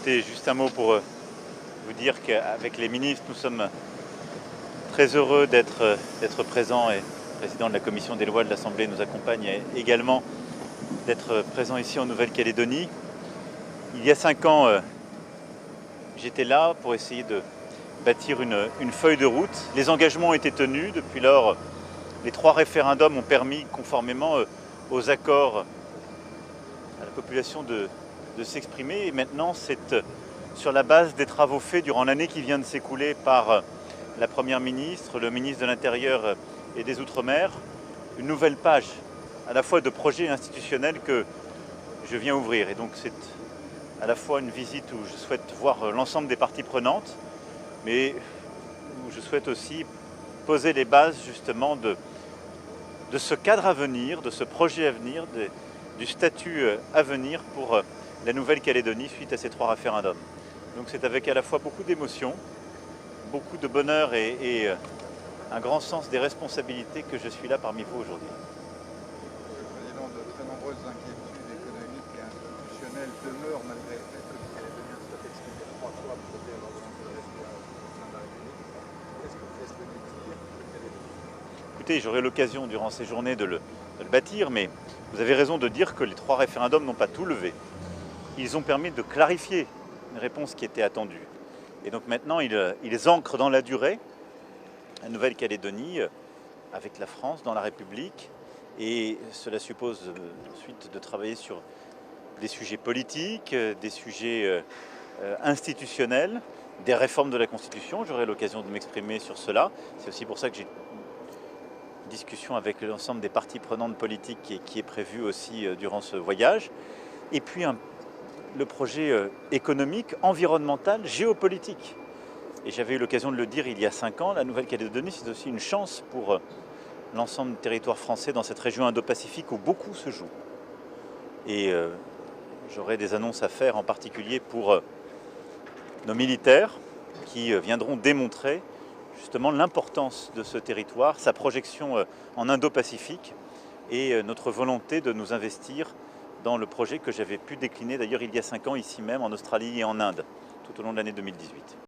Écoutez, juste un mot pour vous dire qu'avec les ministres, nous sommes très heureux d'être présents, et le président de la commission des lois de l'Assemblée nous accompagne également d'être présent ici en Nouvelle-Calédonie. Il y a 5 ans, j'étais là pour essayer de bâtir une feuille de route. Les engagements ont été tenus. Depuis lors, les 3 référendums ont permis, conformément aux accords, à la population de s'exprimer. Et maintenant, c'est sur la base des travaux faits durant l'année qui vient de s'écouler par la Première ministre, le ministre de l'Intérieur et des Outre-mer, une nouvelle page à la fois de projets institutionnels que je viens ouvrir. Et donc c'est à la fois une visite où je souhaite voir l'ensemble des parties prenantes, mais où je souhaite aussi poser les bases justement de ce cadre à venir, de ce projet à venir, du statut à venir pour la Nouvelle-Calédonie suite à ces 3 référendums. Donc c'est avec à la fois beaucoup d'émotion, beaucoup de bonheur et un grand sens des responsabilités que je suis là parmi vous aujourd'hui. Président, de très nombreuses inquiétudes économiques et institutionnelles demeurent malgré le fait que les Calédoniens soient exprimés 3 fois pour dire leur volonté de rester au sein de la République. Qu'est-ce que vous espérez dire aux Calédoniens? Écoutez, j'aurai l'occasion durant ces journées de le bâtir, mais vous avez raison de dire que les 3 référendums n'ont pas tout levé. Ils ont permis de clarifier une réponse qui était attendue. Et donc maintenant, ils ancrent dans la durée la Nouvelle-Calédonie avec la France dans la République. Et cela suppose ensuite de travailler sur des sujets politiques, des sujets institutionnels, des réformes de la Constitution. J'aurai l'occasion de m'exprimer sur cela. C'est aussi pour ça que j'ai une discussion avec l'ensemble des parties prenantes politiques qui est prévue aussi durant ce voyage. Et puis le projet économique, environnemental, géopolitique. Et j'avais eu l'occasion de le dire il y a 5 ans, la Nouvelle-Calédonie, c'est aussi une chance pour l'ensemble du territoire français dans cette région Indo-Pacifique où beaucoup se joue. Et j'aurai des annonces à faire en particulier pour nos militaires qui viendront démontrer justement l'importance de ce territoire, sa projection en Indo-Pacifique et notre volonté de nous investir dans le projet que j'avais pu décliner d'ailleurs il y a 5 ans ici même en Australie et en Inde, tout au long de l'année 2018.